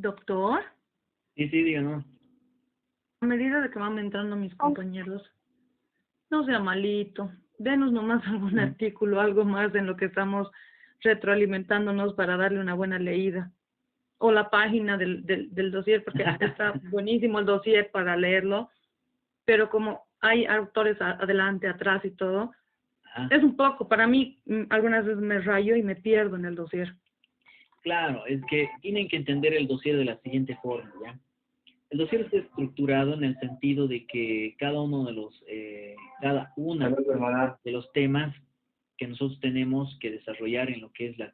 Doctor, Sí, sí, digo, ¿no? a medida de que van entrando mis compañeros, no sea malito, denos nomás algún artículo, algo más en lo que estamos retroalimentándonos para darle una buena leída. O la página del dossier, porque está buenísimo el dossier para leerlo, pero como hay autores adelante, atrás y todo, Ajá. es un poco, para mí, algunas veces me rayo y me pierdo en el dossier. Claro, es que tienen que entender el dossier de la siguiente forma, ¿ya? El dossier está estructurado en el sentido de que cada uno de cada una de los temas que nosotros tenemos que desarrollar en lo que es la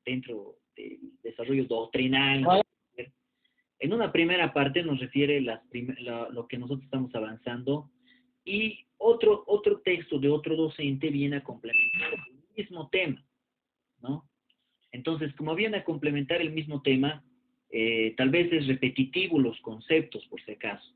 dentro del desarrollo doctrinal. En una primera parte nos refiere lo que nosotros estamos avanzando y otro texto de otro docente viene a complementar el mismo tema, ¿no? Entonces, como viene a complementar el mismo tema, tal vez es repetitivo los conceptos, por si acaso.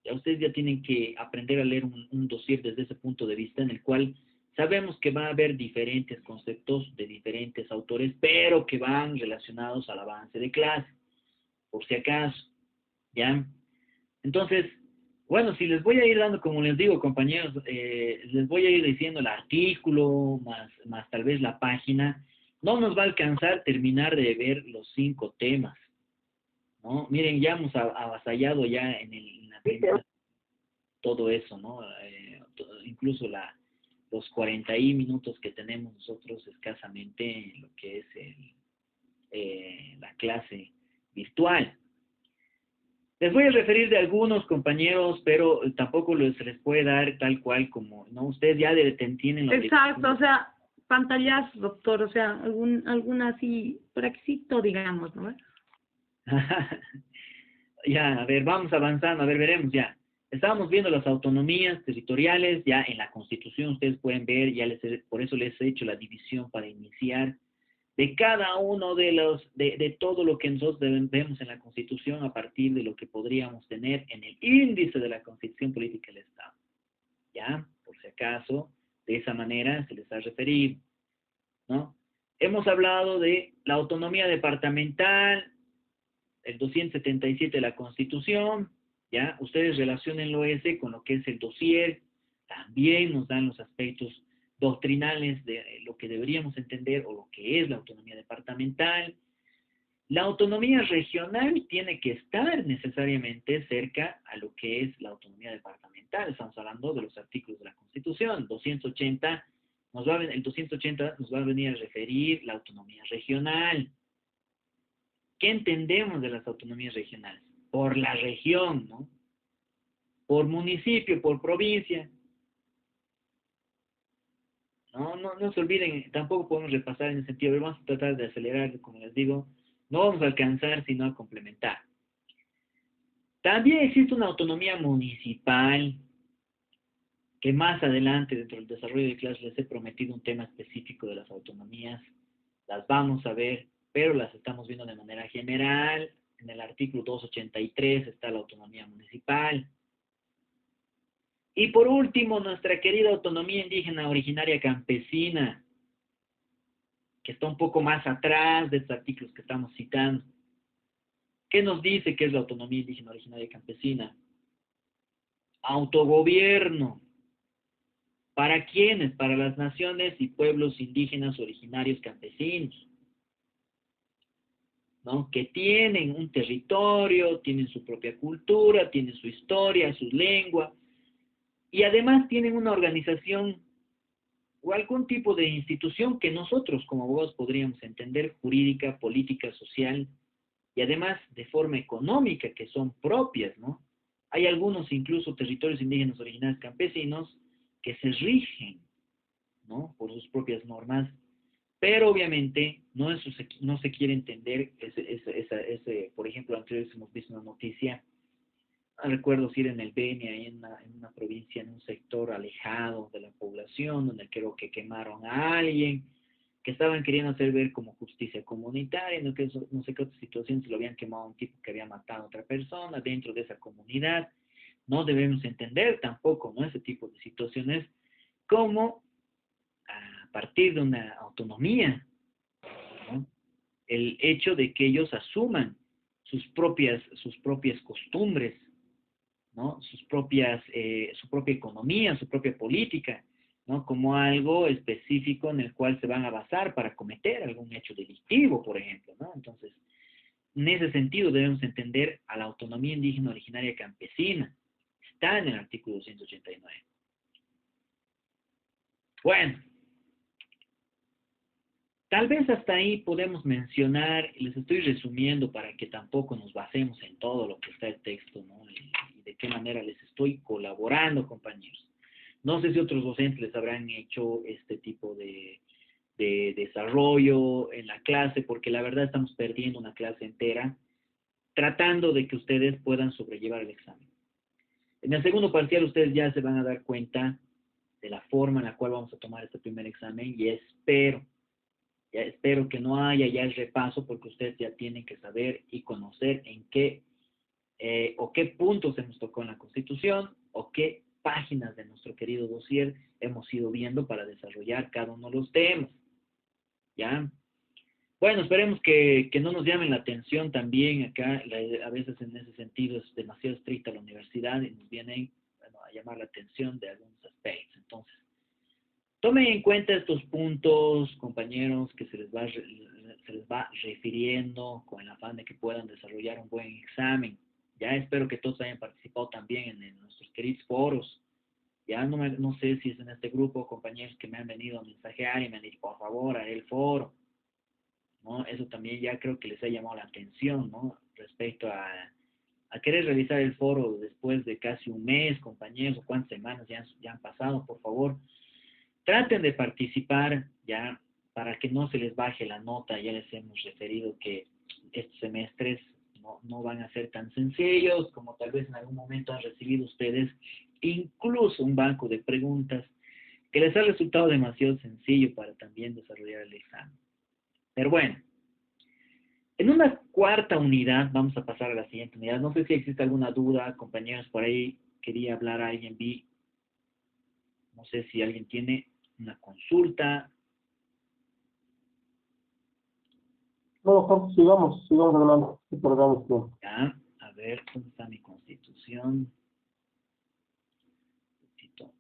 Ya ustedes ya tienen que aprender a leer un dossier desde ese punto de vista en el cual sabemos que va a haber diferentes conceptos de diferentes autores, pero que van relacionados al avance de clase, por si acaso, ¿ya? Entonces, bueno, si les voy a ir dando, como les digo, compañeros, les voy a ir diciendo el artículo, más tal vez la página, no nos va a alcanzar terminar de ver los 5 temas, ¿no? Miren, ya hemos avasallado ya en la primera todo eso, ¿no? Incluso los 40 minutos que tenemos nosotros escasamente en lo que es la clase virtual. Les voy a referir de algunos compañeros, pero tampoco se les puede dar tal cual como, ¿no? Ustedes ya tienen la Exacto, o sea, pantallazos, doctor, o sea, algún así, praxito, digamos, ¿no? Ya, a ver, vamos avanzando, a ver, veremos ya. Estábamos viendo las autonomías territoriales, ya en la Constitución ustedes pueden ver, por eso les he hecho la división para iniciar de cada uno de todo lo que nosotros vemos en la Constitución a partir de lo que podríamos tener en el índice de la Constitución Política del Estado. ¿Ya? Por si acaso, de esa manera se les ha referido, ¿no? Hemos hablado de la autonomía departamental, el 277 de la Constitución, ¿ya? Ustedes relacionenlo ese con lo que es el dossier, también nos dan los aspectos doctrinales de lo que deberíamos entender o lo que es la autonomía departamental. La autonomía regional tiene que estar necesariamente cerca a lo que es la autonomía departamental. Estamos hablando de los artículos de la Constitución. 280 el 280 nos va a venir a referir la autonomía regional. ¿Qué entendemos de las autonomías regionales? Por la región, ¿no? Por municipio, por provincia. No se olviden, tampoco podemos repasar en ese sentido, pero vamos a tratar de acelerar, como les digo, no vamos a alcanzar sino a complementar. También existe una autonomía municipal, que más adelante dentro del desarrollo de clases les he prometido un tema específico de las autonomías, las vamos a ver, pero las estamos viendo de manera general. En el artículo 283 está la autonomía municipal. Y por último, nuestra querida autonomía indígena originaria campesina, que está un poco más atrás de estos artículos que estamos citando. ¿Qué nos dice que es la autonomía indígena originaria campesina? Autogobierno. ¿Para quiénes? Para las naciones y pueblos indígenas originarios campesinos, ¿no? Que tienen un territorio, tienen su propia cultura, tienen su historia, su lengua, y además tienen una organización o algún tipo de institución que nosotros como abogados podríamos entender jurídica, política, social, y además de forma económica, que son propias, ¿no? Hay algunos incluso territorios indígenas originarios campesinos que se rigen, ¿no? Por sus propias normas, pero obviamente no se quiere entender por ejemplo, antes hemos visto una noticia, no recuerdo si era en el Beni, ahí en una provincia, en un sector alejado de la población, donde creo que quemaron a alguien, que estaban queriendo hacer ver como justicia comunitaria, no sé qué otra situación, se lo habían quemado a un tipo que había matado a otra persona dentro de esa comunidad. No debemos entender tampoco, ¿no? Ese tipo de situaciones como a partir de una autonomía, ¿no? el hecho de que ellos asuman sus propias costumbres, ¿no? Su propia economía, su propia política, ¿no? Como algo específico en el cual se van a basar para cometer algún hecho delictivo, por ejemplo, ¿no? Entonces, en ese sentido debemos entender a la autonomía indígena originaria campesina. Está en el artículo 289. Bueno, tal vez hasta ahí podemos mencionar, les estoy resumiendo para que tampoco nos basemos en todo lo que está el texto, ¿no? Y de qué manera les estoy colaborando, compañeros. No sé si otros docentes les habrán hecho este tipo de desarrollo en la clase, porque la verdad estamos perdiendo una clase entera tratando de que ustedes puedan sobrellevar el examen. En el segundo parcial ustedes ya se van a dar cuenta de la forma en la cual vamos a tomar este primer examen y espero que no haya ya el repaso porque ustedes ya tienen que saber y conocer en qué o qué puntos hemos tocado en la Constitución o qué páginas de nuestro querido dossier hemos ido viendo para desarrollar cada uno de los temas. ¿Ya? Bueno, esperemos que no nos llamen la atención también acá, a veces en ese sentido es demasiado estricta la universidad y nos vienen a llamar la atención de algunos aspectos. Entonces, tomen en cuenta estos puntos, compañeros, que se les va refiriendo con el afán de que puedan desarrollar un buen examen. Ya espero que todos hayan participado también en nuestros queridos foros. Ya no sé si es en este grupo, compañeros que me han venido a mensajear y me han dicho, por favor, haré el foro, ¿no? Eso también ya creo que les ha llamado la atención, ¿no? Respecto a querer realizar el foro después de casi un mes, compañeros, o cuántas semanas ya han pasado, por favor. Traten de participar, ya, para que no se les baje la nota. Ya les hemos referido que estos semestres no van a ser tan sencillos como tal vez en algún momento han recibido ustedes, incluso un banco de preguntas que les ha resultado demasiado sencillo para también desarrollar el examen. Pero bueno, en una cuarta unidad, vamos a pasar a la siguiente unidad. No sé si existe alguna duda, compañeros, por ahí quería hablar a alguien, no sé si alguien tiene una consulta. No, Juan, sigamos adelante. Perdamos tiempo. Ya, a ver, ¿dónde está mi constitución? Aquí está.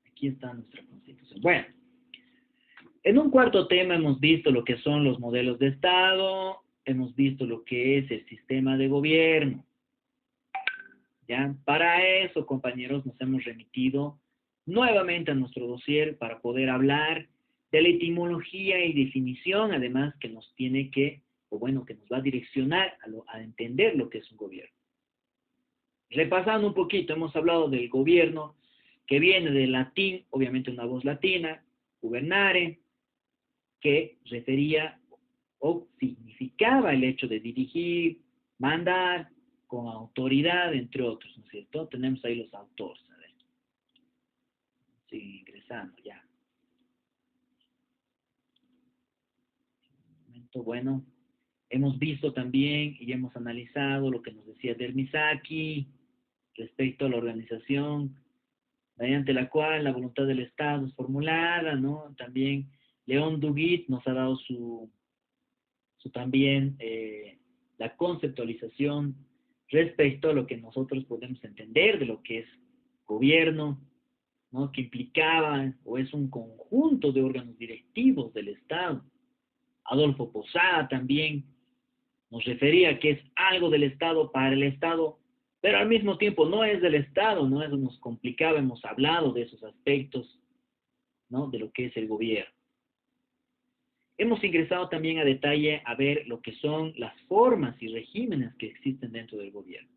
Aquí está nuestra constitución. Bueno, en un cuarto tema hemos visto lo que son los modelos de Estado, hemos visto lo que es el sistema de gobierno. ¿Ya? Para eso, compañeros, nos hemos remitido nuevamente a nuestro dossier para poder hablar de la etimología y definición, además que nos tiene que, o bueno, que nos va a direccionar a entender lo que es un gobierno. Repasando un poquito, hemos hablado del gobierno, que viene del latín, obviamente una voz latina, gubernare, que refería o significaba el hecho de dirigir, mandar, con autoridad, entre otros, ¿no es cierto? Tenemos ahí los autores, a ver. Sigue ingresando ya. Un momento, bueno, hemos visto también y hemos analizado lo que nos decía Dermisaki respecto a la organización mediante la cual la voluntad del Estado es formulada, ¿no? También León Duguit nos ha dado su también la conceptualización respecto a lo que nosotros podemos entender de lo que es gobierno, ¿no? Que implicaba o es un conjunto de órganos directivos del Estado. Adolfo Posada también nos refería que es algo del Estado para el Estado, pero al mismo tiempo no es del Estado, ¿no? Eso nos complicaba, hemos hablado de esos aspectos, ¿no? De lo que es el gobierno. Hemos ingresado también a detalle a ver lo que son las formas y regímenes que existen dentro del gobierno.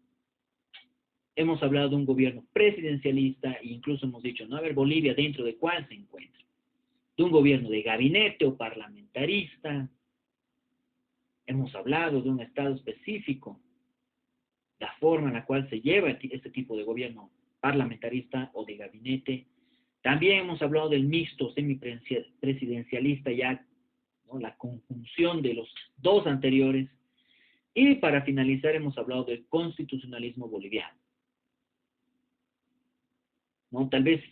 Hemos hablado de un gobierno presidencialista e incluso hemos dicho, ¿no? A ver, Bolivia, ¿dentro de cuál se encuentra? De un gobierno de gabinete o parlamentarista. Hemos hablado de un Estado específico, la forma en la cual se lleva este tipo de gobierno parlamentarista o de gabinete. También hemos hablado del mixto semipresidencialista, ya, ¿no? La conjunción de los dos anteriores. Y para finalizar hemos hablado del constitucionalismo boliviano, ¿no? Tal vez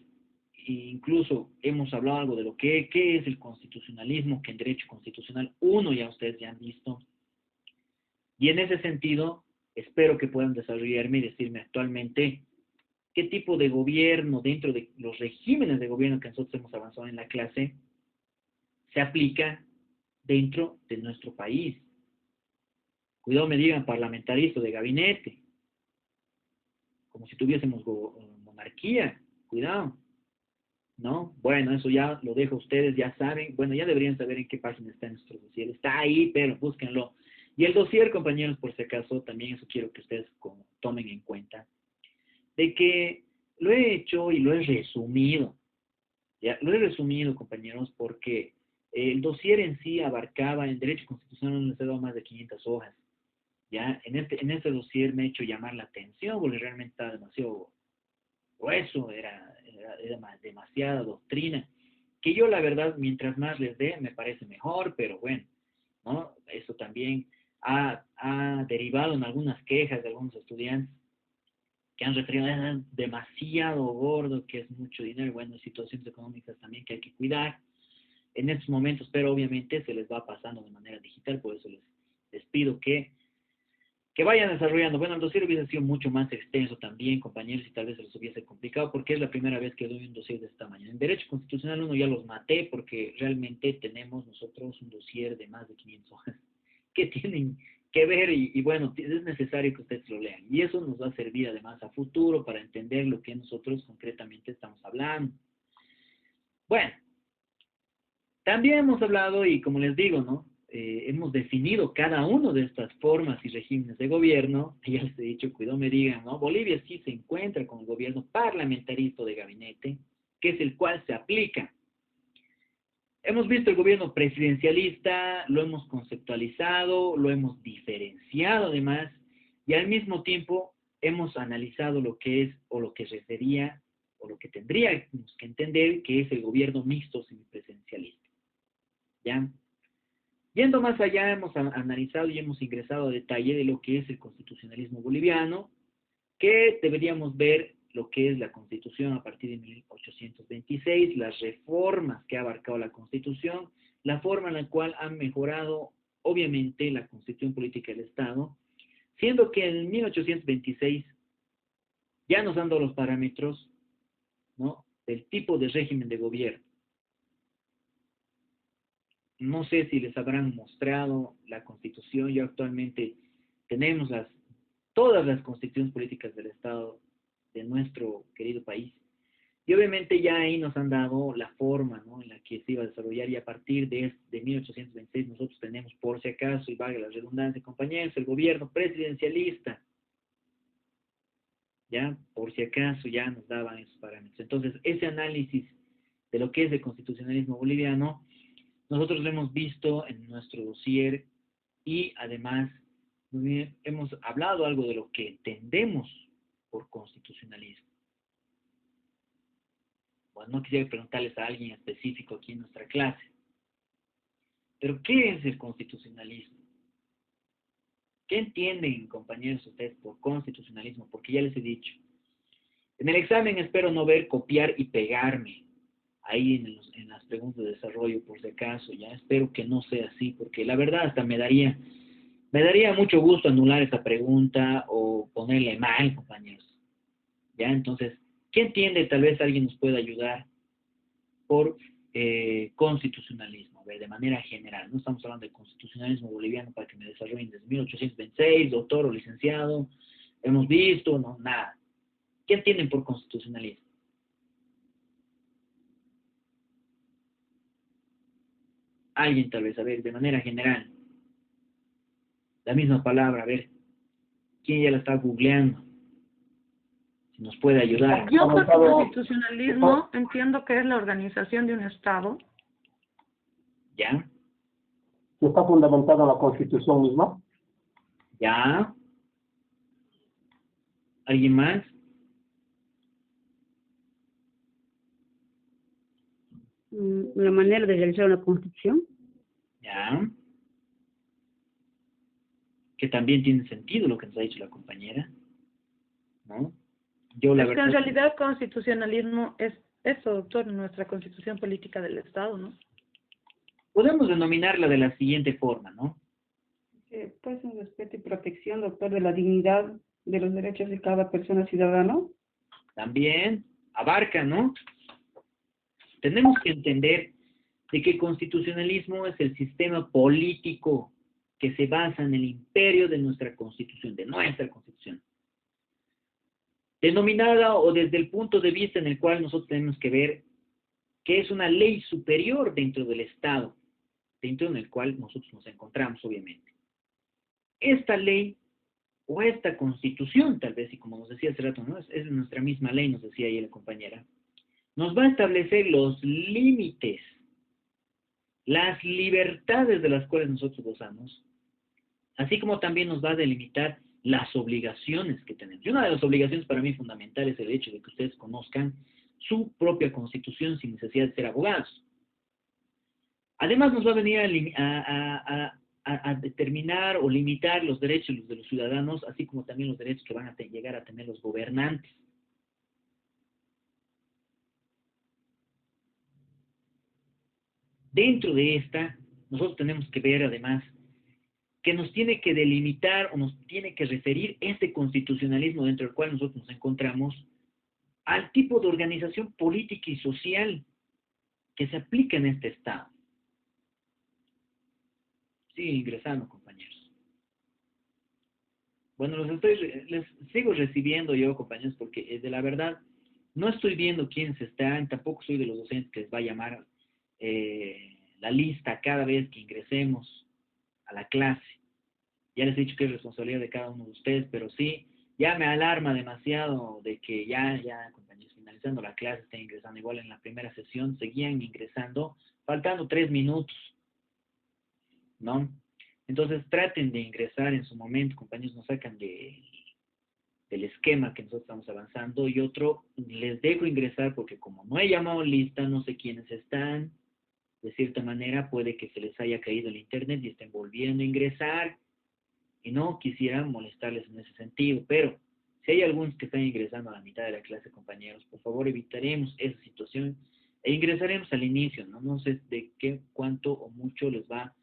incluso hemos hablado algo de lo que qué es el constitucionalismo, que en derecho constitucional uno ya ustedes ya han visto. Y en ese sentido, espero que puedan desarrollarme y decirme actualmente qué tipo de gobierno dentro de los regímenes de gobierno que nosotros hemos avanzado en la clase se aplica dentro de nuestro país. Cuidado me digan parlamentarismo de gabinete, como si tuviésemos monarquía, cuidado, ¿no? Bueno, eso ya lo dejo a ustedes, ya saben, bueno, ya deberían saber en qué página está nuestro dossier, está ahí, pero búsquenlo. Y el dossier, compañeros, por si acaso, también eso quiero que ustedes tomen en cuenta, de que lo he hecho y lo he resumido, ¿ya? Lo he resumido, compañeros, porque el dossier en sí abarcaba, en Derecho Constitucional no se ha dado más de 500 hojas, ¿ya? En este dossier me ha hecho llamar la atención porque realmente estaba demasiado grueso, era demasiada doctrina, que yo la verdad, mientras más les dé, me parece mejor, pero bueno, ¿no? Eso también ha derivado en algunas quejas de algunos estudiantes que han referido, es demasiado gordo, que es mucho dinero, bueno, situaciones económicas también que hay que cuidar en estos momentos, pero obviamente se les va pasando de manera digital, por eso les pido que vayan desarrollando. Bueno, el dossier hubiese sido mucho más extenso también, compañeros, y tal vez se les hubiese complicado, porque es la primera vez que doy un dossier de esta manera. En Derecho Constitucional 1 ya los maté, porque realmente tenemos nosotros un dossier de más de 500 hojas que tienen que ver, y bueno, es necesario que ustedes lo lean. Y eso nos va a servir además a futuro para entender lo que nosotros concretamente estamos hablando. Bueno, también hemos hablado, y como les digo, ¿no? Hemos definido cada una de estas formas y regímenes de gobierno. Ya les he dicho, cuidado me digan, ¿no? Bolivia sí se encuentra con el gobierno parlamentarista de gabinete, que es el cual se aplica. Hemos visto el gobierno presidencialista, lo hemos conceptualizado, lo hemos diferenciado además, y al mismo tiempo hemos analizado lo que es, o lo que sería, o lo que tendríamos que entender, que es el gobierno mixto semipresidencialista. ¿Ya? Yendo más allá, hemos analizado y hemos ingresado a detalle de lo que es el constitucionalismo boliviano, que deberíamos ver lo que es la Constitución a partir de 1826, las reformas que ha abarcado la Constitución, la forma en la cual han mejorado, obviamente, la Constitución política del Estado, siendo que en 1826 ya nos han dado los parámetros, ¿no?, del tipo de régimen de gobierno. No sé si les habrán mostrado la Constitución. Ya actualmente tenemos todas las constituciones políticas del Estado de nuestro querido país. Y obviamente ya ahí nos han dado la forma, ¿no?, en la que se iba a desarrollar, y a partir de 1826 nosotros tenemos, por si acaso, y valga la redundancia, compañeros, el gobierno presidencialista. Ya, por si acaso, ya nos daban esos parámetros. Entonces, ese análisis de lo que es el constitucionalismo boliviano, nosotros lo hemos visto en nuestro dossier, y además hemos hablado algo de lo que entendemos por constitucionalismo. Bueno, no quisiera preguntarles a alguien específico aquí en nuestra clase, pero ¿qué es el constitucionalismo? ¿Qué entienden, compañeros, ustedes por constitucionalismo? Porque ya les he dicho, en el examen espero no ver copiar y pegarme ahí en las preguntas de desarrollo, por si acaso. Ya espero que no sea así, porque la verdad hasta me daría mucho gusto anular esa pregunta o ponerle mal, compañeros. Ya, entonces, ¿qué entiende? Tal vez alguien nos pueda ayudar por constitucionalismo, a ver, de manera general. No estamos hablando de constitucionalismo boliviano para que me desarrollen desde 1826, doctor o licenciado, hemos visto, no, nada. ¿Qué entienden por constitucionalismo? Alguien tal vez, a ver, de manera general. La misma palabra, a ver, ¿quién ya la está googleando? Si nos puede ayudar. Yo por constitucionalismo entiendo que es la organización de un Estado. ¿Ya? ¿Que está fundamentado en la Constitución misma? ¿Ya? ¿Alguien más? La manera de realizar una constitución. ¿Ya? que también tiene sentido lo que nos ha dicho la compañera, ¿no? Yo la Es que en verdad, realidad constitucionalismo es eso, doctor, nuestra constitución política del Estado, ¿no? podemos denominarla de la siguiente forma, ¿no? Pues un respeto y protección, doctor, de la dignidad de los derechos de cada persona ciudadano. También abarca, ¿no? Tenemos que entender de que el constitucionalismo es el sistema político que se basa en el imperio de nuestra constitución, de nuestra constitución. Denominada o desde el punto de vista en el cual nosotros tenemos que ver que es una ley superior dentro del Estado, dentro en el cual nosotros nos encontramos, obviamente. Esta ley o esta constitución, tal vez, y como nos decía hace rato, ¿no? Es nuestra misma ley, nos decía ahí la compañera, nos va a establecer los límites, las libertades de las cuales nosotros gozamos, así como también nos va a delimitar las obligaciones que tenemos. Y una de las obligaciones para mí fundamentales es el hecho de que ustedes conozcan su propia constitución sin necesidad de ser abogados. Además nos va a venir a determinar o limitar los derechos de los ciudadanos, así como también los derechos que van a llegar a tener los gobernantes. Dentro de esta, nosotros tenemos que ver además que nos tiene que delimitar o nos tiene que referir este constitucionalismo dentro del cual nosotros nos encontramos al tipo de organización política y social que se aplica en este Estado. Sigue ingresando, compañeros. Bueno, les sigo recibiendo yo, compañeros, porque de la verdad no estoy viendo quiénes están, tampoco soy de los docentes que les va a llamar la lista cada vez que ingresemos a la clase. Ya les he dicho que es responsabilidad de cada uno de ustedes, pero sí, ya me alarma demasiado de que ya, compañeros, finalizando la clase, estén ingresando. Igual en la primera sesión seguían ingresando, faltando 3 minutos, ¿no? Entonces traten de ingresar en su momento, compañeros, nos sacan del esquema que nosotros estamos avanzando. Y otro, les dejo ingresar porque como no he llamado lista, no sé quiénes están. De cierta manera puede que se les haya caído el internet y estén volviendo a ingresar. Y no quisiera molestarles en ese sentido, pero si hay algunos que están ingresando a la mitad de la clase, compañeros, por favor evitaremos esa situación e ingresaremos al inicio, ¿no? No sé de qué, cuánto o mucho les va a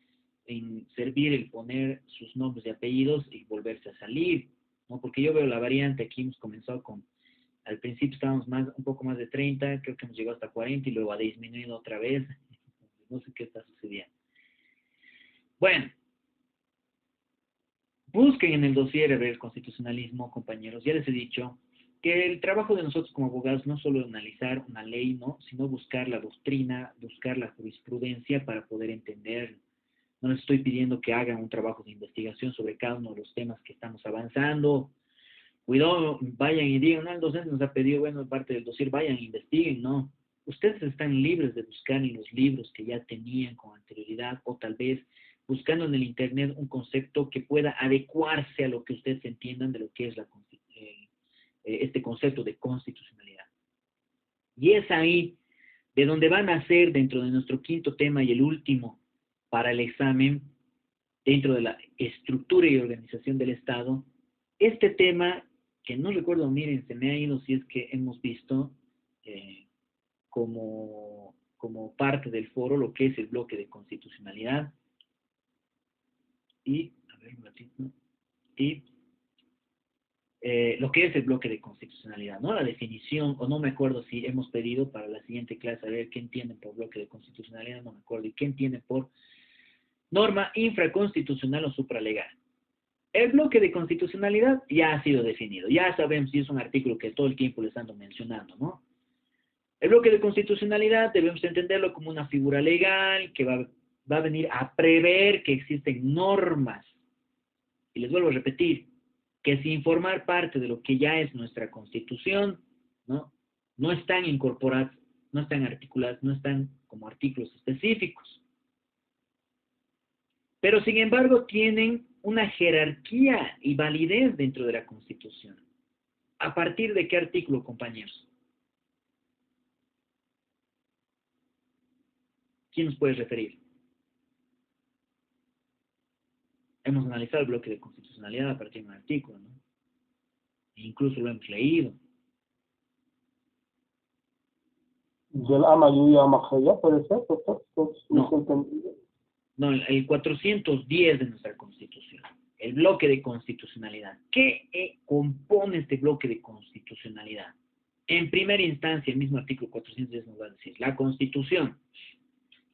servir el poner sus nombres y apellidos y volverse a salir, ¿no? Porque yo veo la variante, aquí hemos comenzado con, al principio estábamos un poco más de 30, creo que hemos llegado hasta 40 y luego ha disminuido otra vez, no sé qué está sucediendo. Bueno, busquen en el dossier del constitucionalismo, compañeros. Ya les he dicho que el trabajo de nosotros como abogados no solo es analizar una ley, ¿no? Sino buscar la doctrina, buscar la jurisprudencia para poder entender. No les estoy pidiendo que hagan un trabajo de investigación sobre cada uno de los temas que estamos avanzando. Cuidado, vayan y digan, no, el docente nos ha pedido, bueno, parte del dossier, vayan e investiguen, ¿no? Ustedes están libres de buscar en los libros que ya tenían con anterioridad o tal vez buscando en el Internet un concepto que pueda adecuarse a lo que ustedes entiendan de lo que es este concepto de constitucionalidad. Y es ahí de donde van a ser dentro de nuestro quinto tema y el último para el examen, dentro de la estructura y organización del Estado, este tema que no recuerdo, miren, se me ha ido si es que hemos visto como parte del foro lo que es el bloque de constitucionalidad y, a ver un ratito, y lo que es el bloque de constitucionalidad, ¿no? La definición, o no me acuerdo si hemos pedido para la siguiente clase a ver qué entienden por bloque de constitucionalidad, no me acuerdo, y qué entienden por norma infraconstitucional o supralegal. El bloque de constitucionalidad ya ha sido definido, ya sabemos si es un artículo que todo el tiempo les ando mencionando, ¿no? El bloque de constitucionalidad debemos entenderlo como una figura legal que va a venir a prever que existen normas. Y les vuelvo a repetir, que sin formar parte de lo que ya es nuestra Constitución, ¿no? No están incorporadas, no están articuladas, no están como artículos específicos. Pero sin embargo tienen una jerarquía y validez dentro de la Constitución. ¿A partir de qué artículo, compañeros? ¿Quién nos puede referir? Hemos personalizado el bloque de constitucionalidad a partir de un artículo, ¿no? E incluso lo hemos leído. Del Amayuya Amajaya, puede ser, doctor. No. No, el 410 de nuestra Constitución, el bloque de constitucionalidad. ¿Qué compone este bloque de constitucionalidad? En primera instancia, el mismo artículo 410 nos va a decir, la Constitución,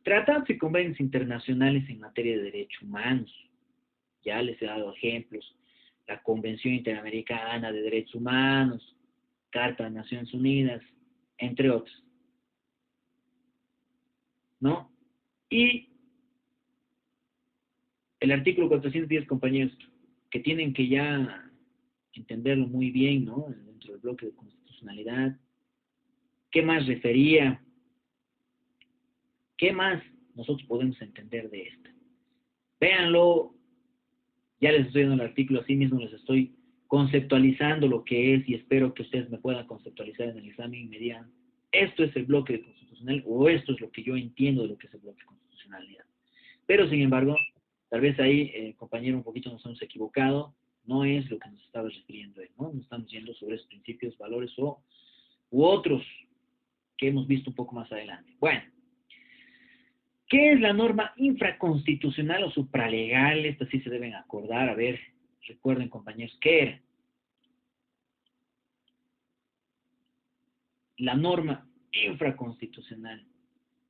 tratados y convenios internacionales en materia de derechos humanos. Ya les he dado ejemplos, la Convención Interamericana de Derechos Humanos, Carta de Naciones Unidas, entre otros. ¿No? Y el artículo 410, compañeros, que tienen que ya entenderlo muy bien, ¿no? Dentro del bloque de constitucionalidad. ¿Qué más refería? ¿Qué más nosotros podemos entender de esto? Véanlo, ya les estoy dando el artículo, así mismo les estoy conceptualizando lo que es y espero que ustedes me puedan conceptualizar en el examen y me digan, esto es el bloque de constitucional o esto es lo que yo entiendo de lo que es el bloque de constitucionalidad. Pero sin embargo, tal vez ahí, compañero, un poquito nos hemos equivocado, no es lo que nos estaba refiriendo él, ¿no? Nos estamos yendo sobre esos principios, valores u otros que hemos visto un poco más adelante. Bueno, ¿qué es la norma infraconstitucional o supralegal? Estas sí se deben acordar. A ver, recuerden, compañeros, ¿qué era? La norma infraconstitucional.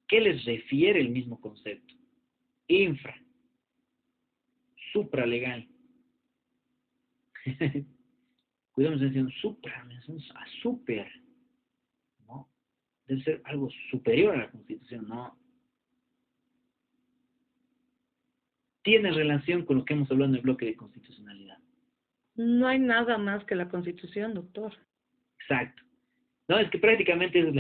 ¿Qué les refiere el mismo concepto? Infra. Supralegal. Cuidado, me diciendo supra, me a super. ¿No? Debe ser algo superior a la Constitución, ¿no? Tiene relación con lo que hemos hablado en el bloque de constitucionalidad. No hay nada más que la Constitución, doctor. Exacto. No, es que prácticamente esa es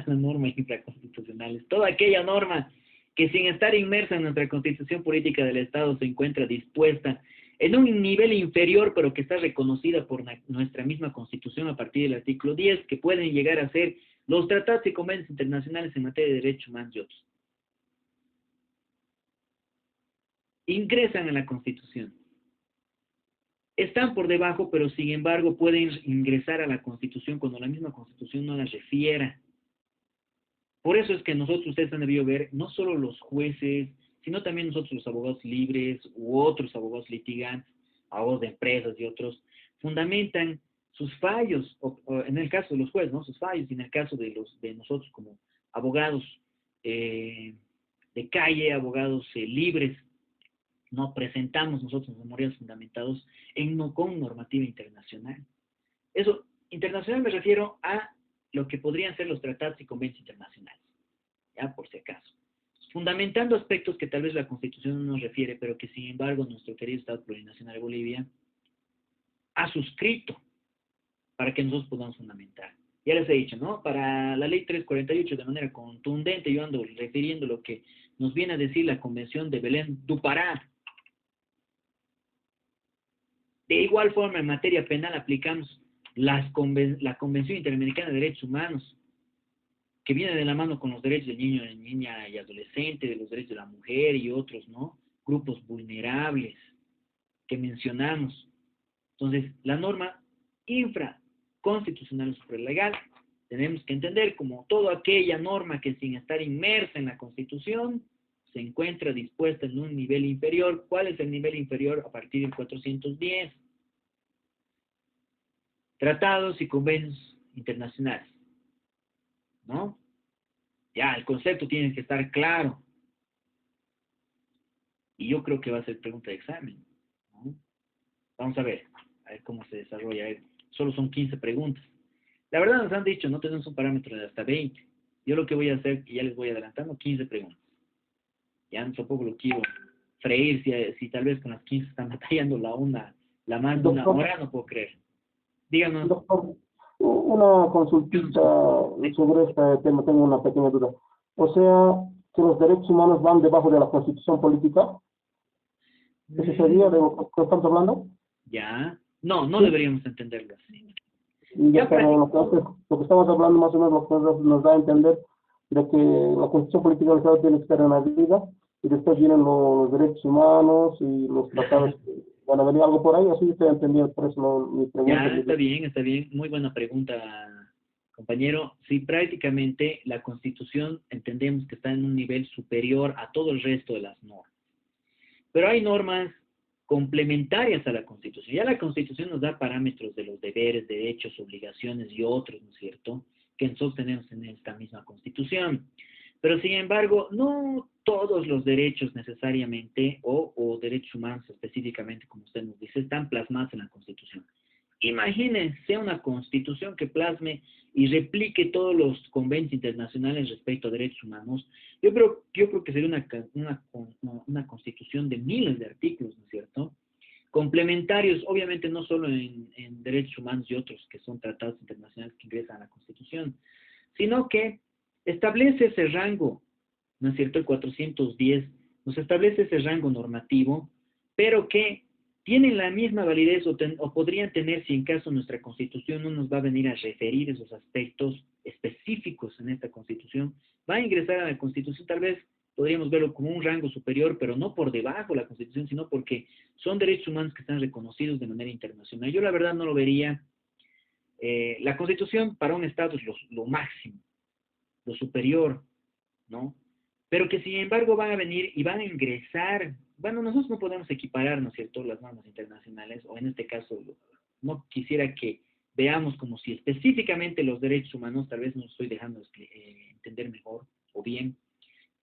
la norma infraconstitucional. Es toda aquella norma que sin estar inmersa en nuestra Constitución Política del Estado se encuentra dispuesta en un nivel inferior, pero que está reconocida por nuestra misma Constitución a partir del artículo 10, que pueden llegar a ser los tratados y convenios internacionales en materia de derechos humanos y otros. Ingresan en la Constitución. Están por debajo, pero sin embargo pueden ingresar a la Constitución cuando la misma Constitución no las refiera. Por eso es que nosotros, ustedes han debido ver, no solo los jueces, sino también nosotros los abogados libres u otros abogados litigantes, abogados de empresas y otros, fundamentan sus fallos, o en el caso de los jueces, ¿no? Sus fallos, y en el caso de nosotros como abogados de calle, abogados libres, no presentamos nosotros memoriales fundamentados con normativa internacional. Eso, internacional me refiero a lo que podrían ser los tratados y convenios internacionales, ya por si acaso. Fundamentando aspectos que tal vez la Constitución no nos refiere, pero que sin embargo nuestro querido Estado Plurinacional de Bolivia ha suscrito para que nosotros podamos fundamentar. Ya les he dicho, ¿no? Para la ley 348, de manera contundente, yo ando refiriendo lo que nos viene a decir la Convención de Belém do Pará. De igual forma, en materia penal aplicamos la Convención Interamericana de Derechos Humanos, que viene de la mano con los derechos del niño, de niña y adolescente, de los derechos de la mujer y otros, ¿no? Grupos vulnerables que mencionamos. Entonces, la norma infraconstitucional o supralegal tenemos que entender como toda aquella norma que sin estar inmersa en la Constitución se encuentra dispuesta en un nivel inferior. ¿Cuál es el nivel inferior? A partir del 410. Tratados y convenios internacionales, ¿no? Ya, el concepto tiene que estar claro. Y yo creo que va a ser pregunta de examen, ¿no? Vamos a ver cómo se desarrolla. Solo son 15 preguntas. La verdad nos han dicho, no tenemos un parámetro de hasta 20. Yo lo que voy a hacer, y ya les voy adelantando, 15 preguntas. Ya tampoco lo quiero freír, si tal vez con las 15 están batallando la más de una hora, no puedo creer. Díganos. Doctor, una consultita sobre este tema, tengo una pequeña duda. O sea, que los derechos humanos van debajo de la Constitución Política. ¿Ese sería de lo que estamos hablando? Ya. No deberíamos entenderlo así. Ya, pero lo que estamos hablando más o menos lo que nos da a entender de que la Constitución Política del Estado tiene que estar en la vida y después vienen los derechos humanos y los tratados Bueno, venía algo por ahí, así estoy entendiendo, por eso mi pregunta. Ya, está bien. Muy buena pregunta, compañero. Sí, prácticamente la Constitución entendemos que está en un nivel superior a todo el resto de las normas. Pero hay normas complementarias a la Constitución. Ya la Constitución nos da parámetros de los deberes, derechos, obligaciones y otros, ¿no es cierto?, que nosotros tenemos en esta misma Constitución. Pero sin embargo, no todos los derechos necesariamente, o derechos humanos específicamente, como usted nos dice, están plasmados en la Constitución. Imagínense una Constitución que plasme y replique todos los convenios internacionales respecto a derechos humanos. Yo creo que sería una Constitución de miles de artículos, ¿no es cierto?, complementarios, obviamente no solo en derechos humanos y otros que son tratados internacionales que ingresan a la Constitución, sino que establece ese rango, ¿no es cierto? El 410 nos establece ese rango normativo, pero que tienen la misma validez o podrían tener si en caso nuestra Constitución no nos va a venir a referir esos aspectos específicos en esta Constitución, va a ingresar a la Constitución, tal vez podríamos verlo como un rango superior, pero no por debajo de la Constitución, sino porque son derechos humanos que están reconocidos de manera internacional. Yo la verdad no lo vería. La Constitución para un Estado es lo máximo, lo superior, ¿no? Pero que sin embargo van a venir y van a ingresar, bueno, nosotros no podemos equiparar, ¿no es cierto?, las normas internacionales, o en este caso, no quisiera que veamos como si específicamente los derechos humanos, tal vez no estoy dejando entender mejor o bien,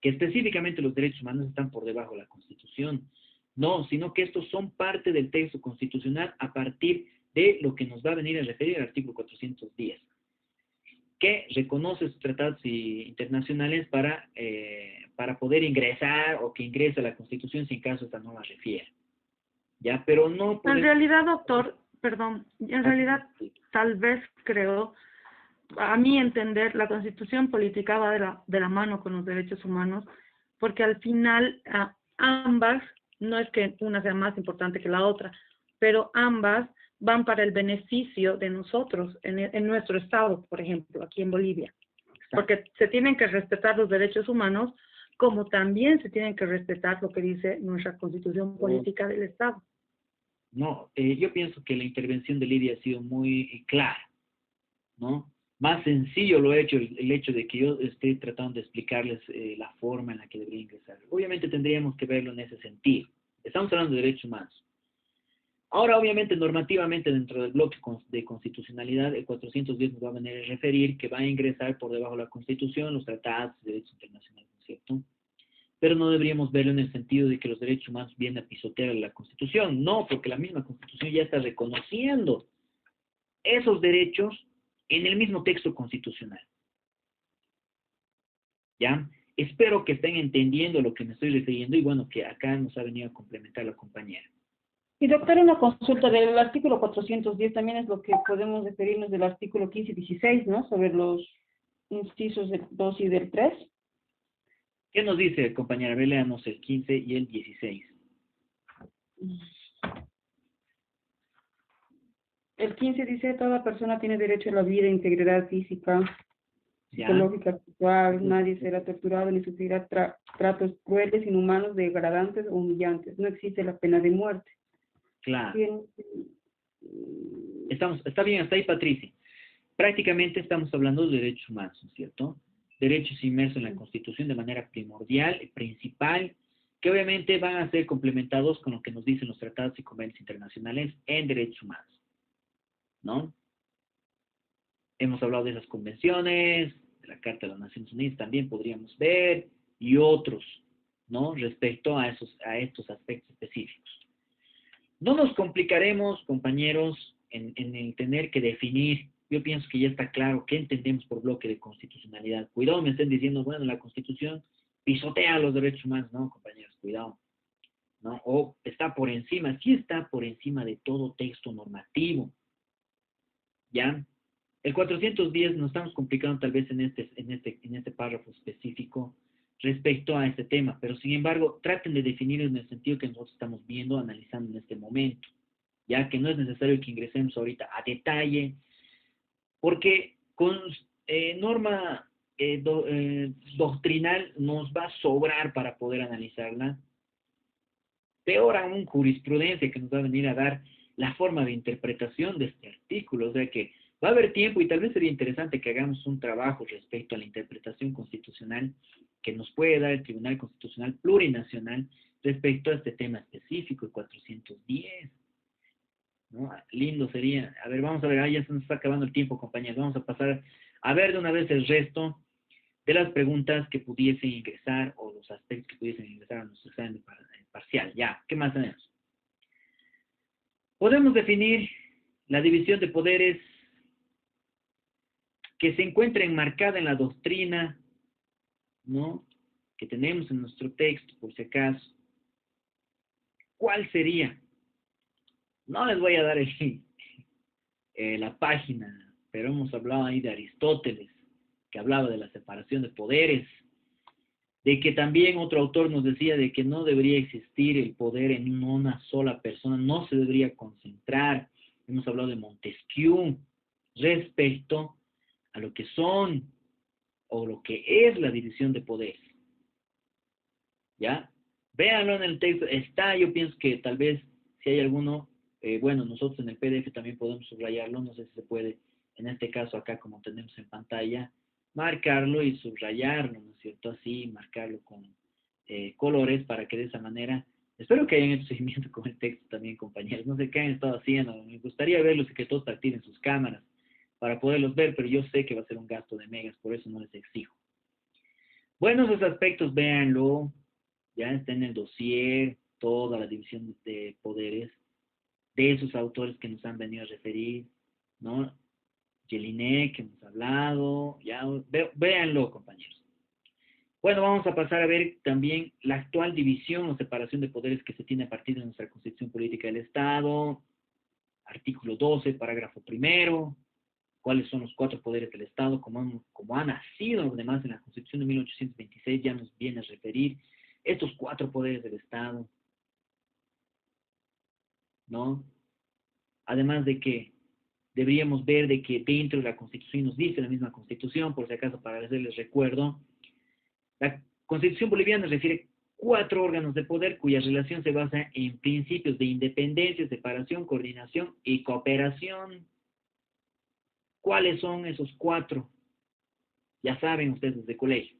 que específicamente los derechos humanos están por debajo de la Constitución. No, sino que estos son parte del texto constitucional a partir de lo que nos va a venir a referir el artículo 410, que reconoce sus tratados internacionales para poder ingresar o que ingrese a la Constitución si en caso esta no la refiere. ¿Ya? Pero no En podemos... realidad, doctor, perdón, en realidad tal vez creo, a mi entender, la Constitución política va de la mano con los derechos humanos, porque al final ambas, no es que una sea más importante que la otra, pero ambas van para el beneficio de nosotros, en nuestro estado, por ejemplo, aquí en Bolivia. Porque se tienen que respetar los derechos humanos, como también se tienen que respetar lo que dice nuestra Constitución política del Estado. No, yo pienso que la intervención de Lidia ha sido muy clara, ¿no? Más sencillo lo he hecho el hecho de que yo esté tratando de explicarles la forma en la que debería ingresar. Obviamente tendríamos que verlo en ese sentido. Estamos hablando de derechos humanos. Ahora, obviamente, normativamente, dentro del bloque de constitucionalidad, el 410 nos va a venir a referir que va a ingresar por debajo de la Constitución los tratados de derechos internacionales, ¿no es cierto? Pero no deberíamos verlo en el sentido de que los derechos humanos vienen a pisotear la Constitución. No, porque la misma Constitución ya está reconociendo esos derechos en el mismo texto constitucional. ¿Ya? Espero que estén entendiendo lo que me estoy refiriendo y bueno, que acá nos ha venido a complementar la compañera. Y doctor, una consulta del artículo 410 también es lo que podemos referirnos del artículo 15 y 16, ¿no? Sobre los incisos del 2 y del 3. ¿Qué nos dice, compañera? Leamos el 15 y el 16. El 15 dice, toda persona tiene derecho a la vida, integridad física, psicológica, sexual, nadie será torturado ni sufrirá tratos crueles, inhumanos, degradantes o humillantes. No existe la pena de muerte. Claro. Bien. Está bien, hasta ahí, Patricia. Prácticamente estamos hablando de derechos humanos, ¿no es cierto? Derechos inmersos en la Constitución de manera primordial, principal, que obviamente van a ser complementados con lo que nos dicen los tratados y convenios internacionales en derechos humanos, ¿no? Hemos hablado de esas convenciones, de la Carta de las Naciones Unidas también podríamos ver, y otros, ¿no? Respecto a estos aspectos específicos. No nos complicaremos, compañeros, en el tener que definir. Yo pienso que ya está claro qué entendemos por bloque de constitucionalidad. Cuidado, me estén diciendo, bueno, la Constitución pisotea los derechos humanos. No, compañeros, cuidado. ¿No? O está por encima, sí está por encima de todo texto normativo. ¿Ya? El 410 nos estamos complicando tal vez en este párrafo específico respecto a este tema, pero sin embargo, traten de definirlo en el sentido que nosotros estamos viendo, analizando en este momento, ya que no es necesario que ingresemos ahorita a detalle, porque con norma doctrinal nos va a sobrar para poder analizarla, peor aún jurisprudencia que nos va a venir a dar la forma de interpretación de este artículo. O sea que va a haber tiempo y tal vez sería interesante que hagamos un trabajo respecto a la interpretación constitucional que nos puede dar el Tribunal Constitucional Plurinacional respecto a este tema específico, el 410. ¿No? Lindo sería. A ver, vamos a ver, ya se nos está acabando el tiempo, compañeros. Vamos a pasar a ver de una vez el resto de las preguntas que pudiesen ingresar o los aspectos que pudiesen ingresar a nuestro examen parcial. Ya, ¿qué más tenemos? Podemos definir la división de poderes que se encuentra enmarcada en la doctrina, ¿no?, que tenemos en nuestro texto, por si acaso. ¿Cuál sería? No les voy a dar la página, pero hemos hablado ahí de Aristóteles, que hablaba de la separación de poderes, de que también otro autor nos decía de que no debería existir el poder en una sola persona, no se debería concentrar. Hemos hablado de Montesquieu respecto a lo que son o lo que es la división de poderes. ¿Ya? Véanlo en el texto, está, yo pienso que tal vez si hay alguno, bueno, nosotros en el PDF también podemos subrayarlo, no sé si se puede, en este caso acá como tenemos en pantalla, marcarlo y subrayarlo, ¿no es cierto? Así, marcarlo con colores para que de esa manera, espero que hayan hecho seguimiento con el texto también, compañeros, no sé qué han estado haciendo, me gustaría verlos y que todos activen sus cámaras para poderlos ver, pero yo sé que va a ser un gasto de megas, por eso no les exijo. Bueno, esos aspectos, véanlo, ya está en el dossier, toda la división de poderes de esos autores que nos han venido a referir, ¿no? Jelinek, que hemos hablado, ya, véanlo, compañeros. Bueno, vamos a pasar a ver también la actual división o separación de poderes que se tiene a partir de nuestra Constitución Política del Estado, artículo 12, parágrafo primero, cuáles son los 4 poderes del Estado, como ha nacido además en la Constitución de 1826, ya nos viene a referir estos 4 poderes del Estado, ¿no? Además de que deberíamos ver de que dentro de la Constitución, nos dice la misma Constitución, por si acaso para hacerles recuerdo, la Constitución boliviana refiere 4 órganos de poder cuya relación se basa en principios de independencia, separación, coordinación y cooperación. ¿Cuáles son esos 4? Ya saben ustedes de colegio.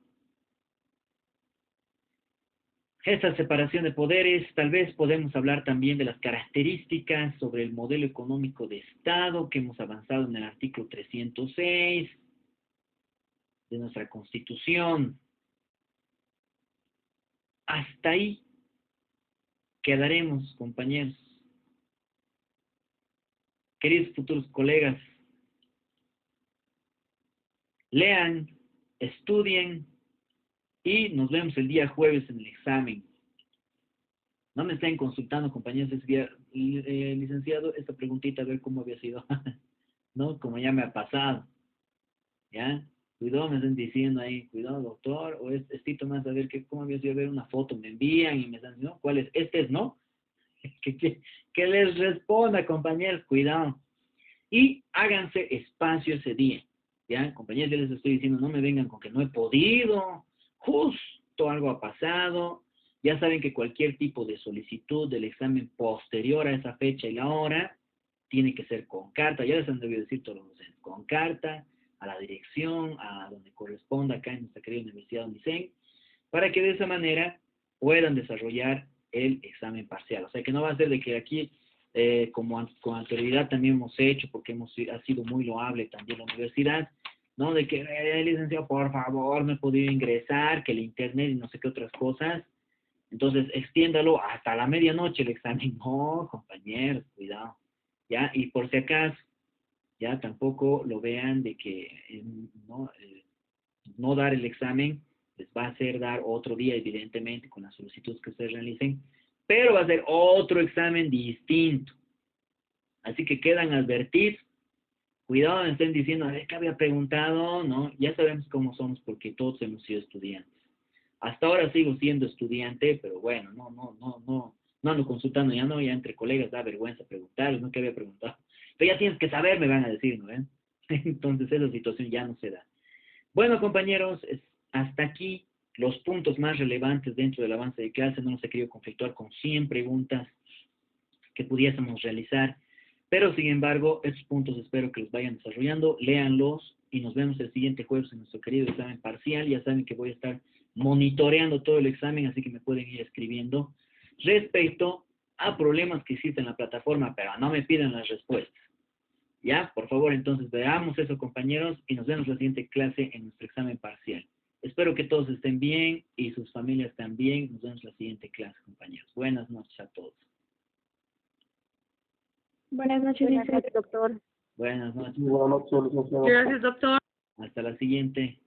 Esta separación de poderes, tal vez podemos hablar también de las características sobre el modelo económico de Estado que hemos avanzado en el artículo 306 de nuestra Constitución. Hasta ahí quedaremos, compañeros. Queridos futuros colegas, lean, estudien y nos vemos el día jueves en el examen. No me estén consultando, compañeros, licenciado, esta preguntita, a ver cómo había sido, ¿no? Como ya me ha pasado, ¿ya? Cuidado, me están diciendo ahí, cuidado, doctor, o estito más, a ver cómo había sido, a ver una foto, me envían y me están diciendo, ¿cuál es? Este es, ¿no? Que les responda, compañeros, cuidado. Y háganse espacio ese día, ¿ya? Compañeros, yo les estoy diciendo, no me vengan con que no he podido, justo algo ha pasado. Ya saben que cualquier tipo de solicitud del examen posterior a esa fecha y la hora tiene que ser con carta, ya les han debido decir todos los docentes, con carta, a la dirección, a donde corresponda acá en nuestra querida Universidad UNICEN, para que de esa manera puedan desarrollar el examen parcial. O sea que no va a ser de que aquí, como con anterioridad también hemos hecho, porque ha sido muy loable también la universidad, ¿no? De que, licenciado, por favor, no he podido ingresar, que el internet y no sé qué otras cosas. Entonces, extiéndalo hasta la medianoche el examen. No, compañeros, cuidado. ¿Ya? Y por si acaso, ya tampoco lo vean de que no dar el examen les va a hacer dar otro día, evidentemente, con las solicitudes que ustedes realicen, pero va a ser otro examen distinto. Así que quedan advertidos. Cuidado, me estén diciendo, a ver, ¿qué había preguntado? No, ya sabemos cómo somos porque todos hemos sido estudiantes. Hasta ahora sigo siendo estudiante, pero bueno, no ando consultando, ya entre colegas da vergüenza preguntarles, ¿no? ¿Qué había preguntado? Pero ya tienes que saber, me van a decir, ¿no? Entonces esa situación ya no se da. Bueno, compañeros, hasta aquí los puntos más relevantes dentro del avance de clase. No nos he querido conflictuar con 100 preguntas que pudiésemos realizar, pero sin embargo, estos puntos espero que los vayan desarrollando, léanlos y nos vemos el siguiente jueves en nuestro querido examen parcial. Ya saben que voy a estar monitoreando todo el examen, así que me pueden ir escribiendo respecto a problemas que existen en la plataforma, pero no me pidan las respuestas. Ya, por favor, entonces veamos eso, compañeros, y nos vemos la siguiente clase en nuestro examen parcial. Espero que todos estén bien y sus familias también. Nos vemos la siguiente clase, compañeros. Buenas noches a todos. Buenas noches, doctor. Buenas noches. Buenas noches, licenciado. Gracias, doctor. Hasta la siguiente.